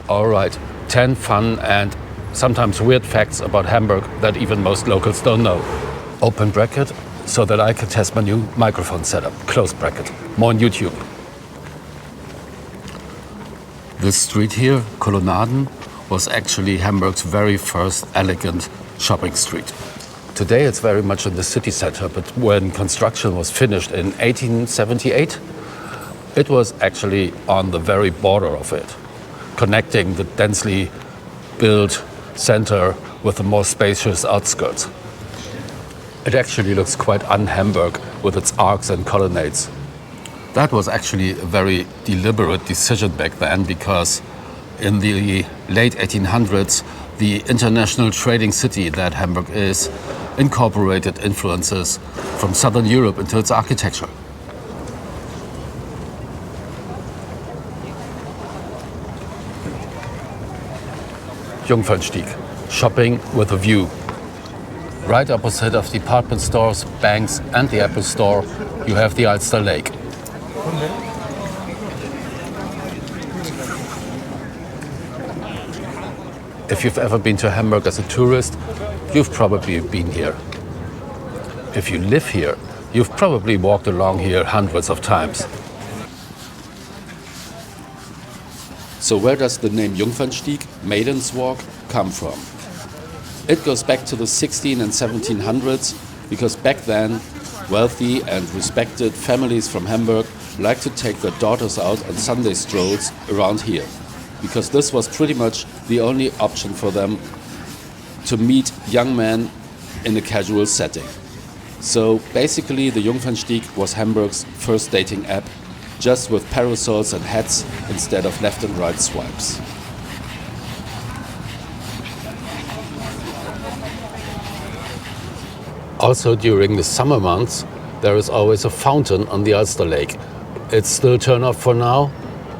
All right, 10 fun and sometimes weird facts about Hamburg that even most locals don't know. Open bracket, so that I can test my new microphone setup. Close bracket. More on YouTube. This street here, Colonnaden, was actually Hamburg's very first elegant shopping street. Today it's very much in the city center, but when construction was finished in 1878, it was actually on the very border of it, connecting the densely built center with the more spacious outskirts. It actually looks quite un-Hamburg with its arcs and colonnades. That was actually a very deliberate decision back then, because in the late 1800s, the international trading city that Hamburg is incorporated influences from Southern Europe into its architecture. Jungfernstieg, shopping with a view. Right opposite of department stores, banks and the Apple Store, you have the Alster Lake. If you've ever been to Hamburg as a tourist, you've probably been here. If you live here, you've probably walked along here hundreds of times. So where does the name Jungfernstieg, Maiden's Walk, come from? It goes back to the 16 and 1700s, because back then wealthy and respected families from Hamburg liked to take their daughters out on Sunday strolls around here, because this was pretty much the only option for them to meet young men in a casual setting. So basically the Jungfernstieg was Hamburg's first dating app, just with parasols and hats instead of left and right swipes. Also during the summer months, there is always a fountain on the Alster Lake. It's still turned off for now,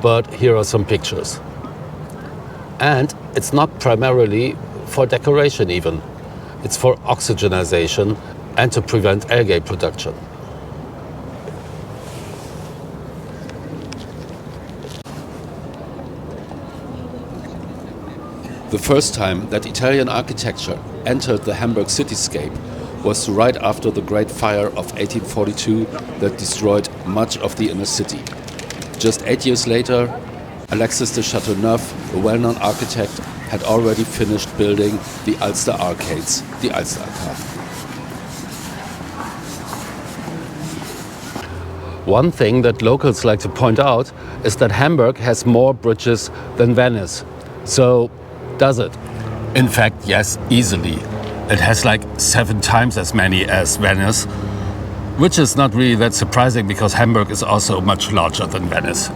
but here are some pictures. And it's not primarily for decoration even. It's for oxygenization and to prevent algae production. The first time that Italian architecture entered the Hamburg cityscape was right after the Great Fire of 1842 that destroyed much of the inner city. Just 8 years later, Alexis de Chateauneuf, a well-known architect, had already finished building the Alster Arcades, the Alster Arcade. One thing that locals like to point out is that Hamburg has more bridges than Venice. So, does it? In fact, yes, easily. It has like 7 times as many as Venice, which is not really that surprising because Hamburg is also much larger than Venice.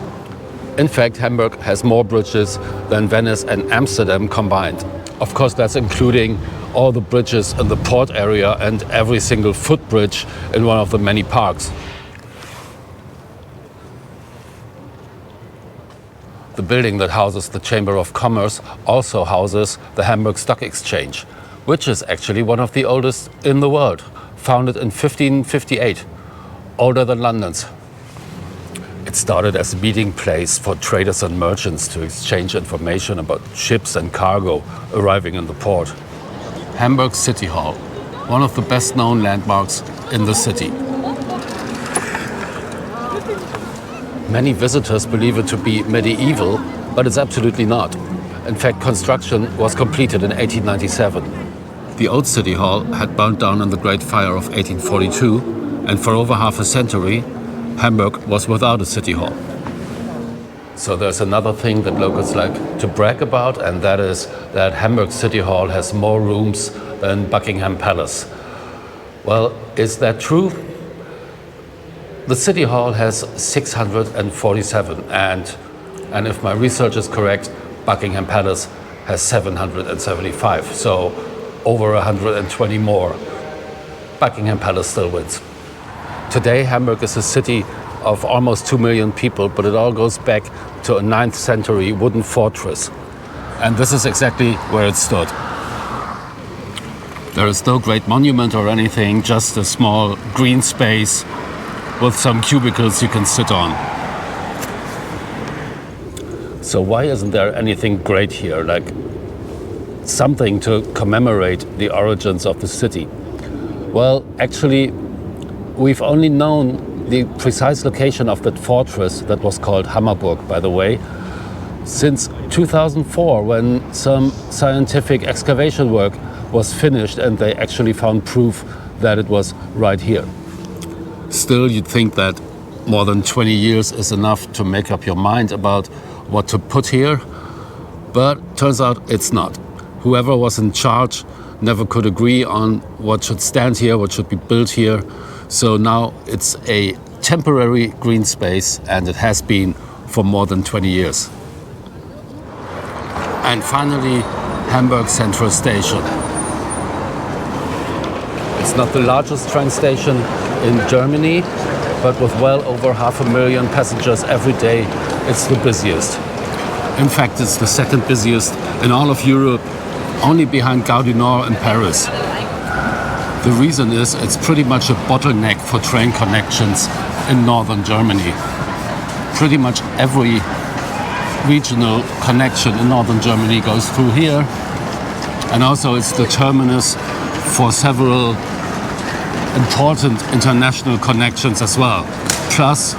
In fact, Hamburg has more bridges than Venice and Amsterdam combined. Of course, that's including all the bridges in the port area and every single footbridge in one of the many parks. The building that houses the Chamber of Commerce also houses the Hamburg Stock Exchange, which is actually one of the oldest in the world, founded in 1558, older than London's. It started as a meeting place for traders and merchants to exchange information about ships and cargo arriving in the port. Hamburg City Hall, one of the best-known landmarks in the city. Many visitors believe it to be medieval, but it's absolutely not. In fact, construction was completed in 1897. The old City Hall had burned down in the Great Fire of 1842, and for over half a century, Hamburg was without a City Hall. So there's another thing that locals like to brag about, and that is that Hamburg City Hall has more rooms than Buckingham Palace. Well, is that true? The City Hall has 647, and if my research is correct, Buckingham Palace has 775, so over 120 more. Buckingham Palace still wins. Today, Hamburg is a city of almost 2 million people, but it all goes back to a 9th century wooden fortress. And this is exactly where it stood. There is no great monument or anything, just a small green space with some cubicles you can sit on. So why isn't there anything great here, like something to commemorate the origins of the city? Well, actually, we've only known the precise location of that fortress that was called Hammaburg, by the way, since 2004, when some scientific excavation work was finished and they actually found proof that it was right here. Still, you'd think that more than 20 years is enough to make up your mind about what to put here, but turns out it's not. Whoever was in charge never could agree on what should stand here, what should be built here. So now it's a temporary green space, and it has been for more than 20 years. And finally, Hamburg Central Station. It's not the largest train station in Germany, but with well over 500,000 passengers every day, it's the busiest. In fact, it's the second busiest in all of Europe, only behind Gare du Nord in Paris. The reason is it's pretty much a bottleneck for train connections in northern Germany. Pretty much every regional connection in northern Germany goes through here. And also it's the terminus for several important international connections as well. Plus,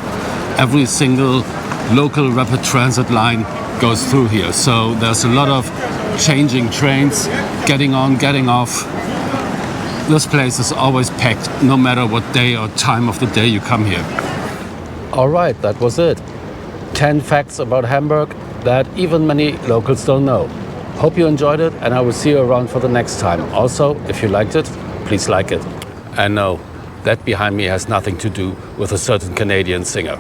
every single local rapid transit line goes through here. So there's a lot of changing trains, getting on, getting off. This place is always packed, no matter what day or time of the day you come here. All right, that was it. 10 facts about Hamburg that even many locals don't know. Hope you enjoyed it, and I will see you around for the next time. Also, if you liked it, please like it. And no, that behind me has nothing to do with a certain Canadian singer.